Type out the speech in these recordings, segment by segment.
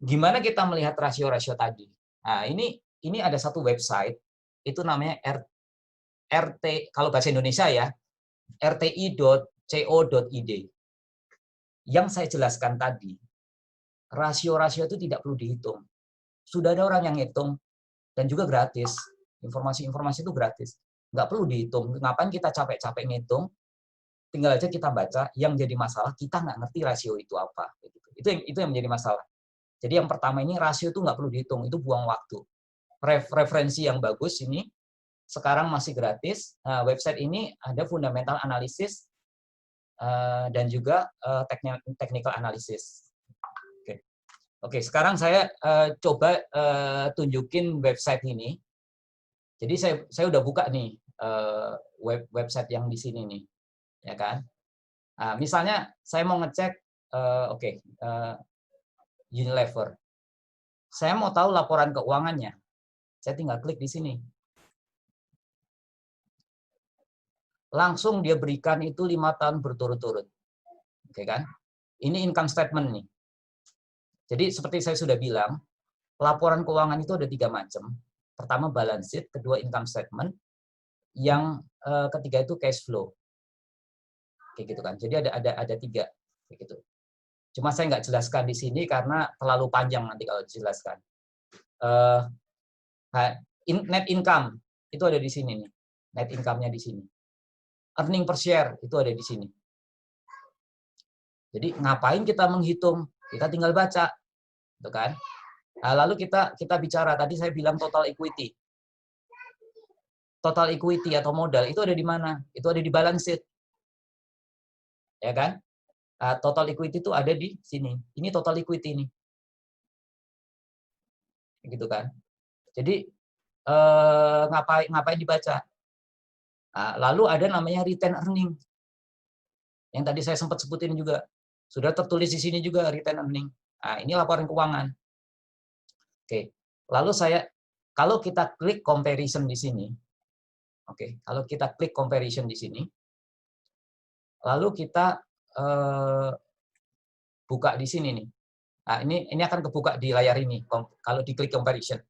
Gimana kita melihat rasio-rasio tadi? Nah, ini ada satu website, itu namanya RT, kalau bahasa Indonesia ya, rti.co.id. Yang saya jelaskan tadi, rasio-rasio itu tidak perlu dihitung. Sudah ada orang yang hitung, dan juga gratis. Informasi-informasi itu gratis. Nggak perlu dihitung. Ngapain kita capek-capek ngitung? Tinggal aja kita baca. Yang jadi masalah, kita nggak ngerti rasio itu apa. Itu yang menjadi masalah. Jadi yang pertama ini, rasio itu nggak perlu dihitung. Itu buang waktu. Referensi yang bagus ini, sekarang masih gratis. Website ini ada fundamental analysis dan juga technical analysis. Oke, sekarang saya coba tunjukin website ini. Jadi saya udah buka nih website yang di sini nih, ya kan? Nah, misalnya saya mau ngecek, Unilever. Saya mau tahu laporan keuangannya. Saya tinggal klik di sini. Langsung dia berikan itu 5 tahun berturut-turut. Oke kan? Ini income statement nih. Jadi seperti saya sudah bilang, laporan keuangan itu ada 3 macam. Pertama balance sheet, kedua income statement, yang ketiga itu cash flow. Kayak gitu kan. Jadi ada 3 kayak gitu. Cuma saya nggak jelaskan di sini karena terlalu panjang nanti kalau dijelaskan. Net income itu ada di sini nih. Net income-nya di sini. Earning per share itu ada di sini. Jadi ngapain kita menghitung? Kita tinggal baca, gitu kan? Nah, lalu kita bicara, tadi saya bilang total equity. Total equity atau modal itu ada di mana? Itu ada di balance sheet. Ya kan? Total equity itu ada di sini. Ini total equity nih. Gitu kan? Jadi ngapain dibaca? Nah, lalu ada namanya return earning. Yang tadi saya sempat sebutin juga. Sudah tertulis di sini juga return earning. Nah, ini laporan keuangan. Oke. Lalu kalau kita klik comparison di sini, kalau kita klik comparison di sini, lalu kita buka di sini nih. Nah, ini akan kebuka di layar ini kalau diklik comparison.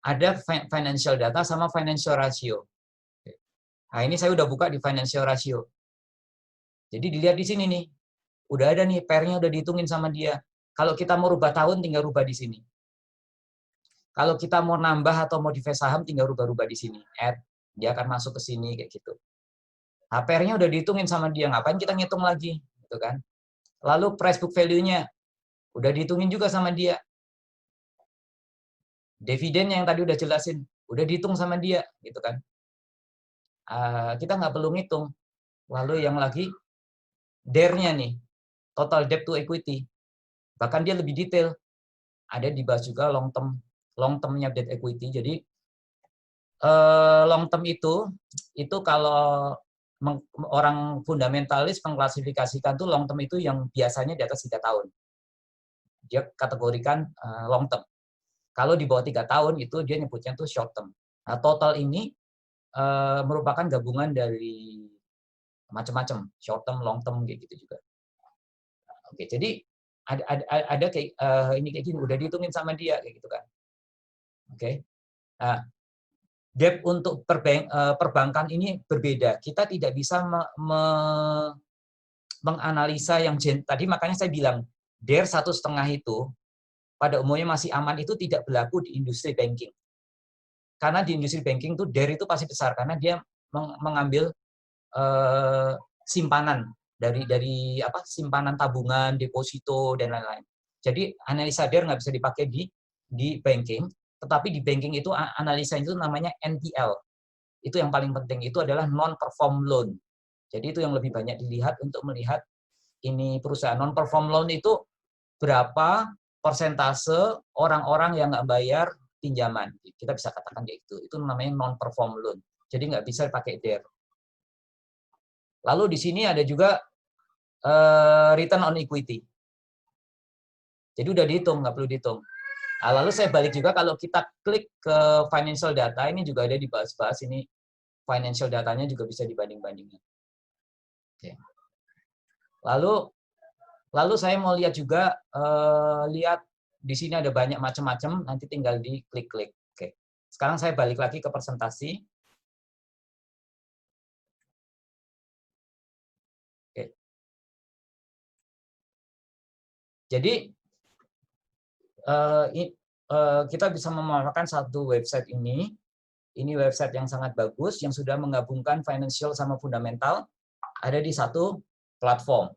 Ada financial data sama financial ratio. Nah, ini saya udah buka di financial ratio. Jadi dilihat di sini nih. Udah ada nih, pair-nya udah dihitungin sama dia. Kalau kita mau rubah tahun, tinggal rubah di sini. Kalau kita mau nambah atau modify saham, tinggal rubah-rubah di sini. Add, dia akan masuk ke sini kayak gitu. Nah, pair-nya udah dihitungin sama dia, ngapain kita ngitung lagi, gitu kan? Lalu price book value-nya udah dihitungin juga sama dia. Dividennya yang tadi udah jelasin, udah dihitung sama dia, gitu kan? Kita nggak perlu ngitung. Lalu yang lagi, DER-nya nih, total debt to equity. Bahkan dia lebih detail. Ada dibahas juga long term-nya debt equity. Jadi long term itu kalau orang fundamentalis mengklasifikasikan tuh long term itu yang biasanya di atas 3 tahun. Dia kategorikan long term. Kalau di bawah 3 tahun itu dia nyebutnya tuh short term. Nah, total ini merupakan gabungan dari macam-macam, short term, long term kayak gitu juga. Oke, jadi ada kayak ini kayak gini udah dihitungin sama dia kayak gitu kan. Oke. Nah, debt untuk perbankan ini berbeda. Kita tidak bisa menganalisa yang tadi, makanya saya bilang DER 1,5 itu pada umumnya masih aman, itu tidak berlaku di industri banking. Karena di industri banking tuh DER itu pasti besar karena dia mengambil simpanan dari simpanan tabungan, deposito dan lain-lain. Jadi analisa DER nggak bisa dipakai di banking, tetapi di banking itu analisa itu namanya NPL. Itu yang paling penting, itu adalah non-perform loan. Jadi itu yang lebih banyak dilihat untuk melihat ini perusahaan. Non-perform loan itu berapa persentase orang-orang yang nggak bayar pinjaman. Kita bisa katakan kayak gitu. Itu namanya non-perform loan. Jadi nggak bisa pakai DER. Lalu di sini ada juga return on equity. Jadi udah dihitung, nggak perlu dihitung. Nah, lalu saya balik juga kalau kita klik ke financial data, ini juga ada dibahas-bahas ini. Financial datanya juga bisa dibanding-bandingkan. Oke. Lalu saya mau lihat juga lihat di sini ada banyak macam-macam, nanti tinggal di klik-klik. Oke. Sekarang saya balik lagi ke presentasi. Oke. Jadi kita bisa memanfaatkan satu website ini. Ini website yang sangat bagus, yang sudah menggabungkan financial sama fundamental, ada di satu platform.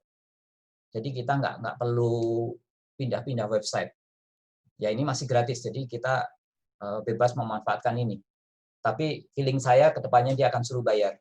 Jadi kita nggak perlu pindah-pindah website. Ya ini masih gratis, jadi kita bebas memanfaatkan ini. Tapi feeling saya ke depannya dia akan suruh bayar.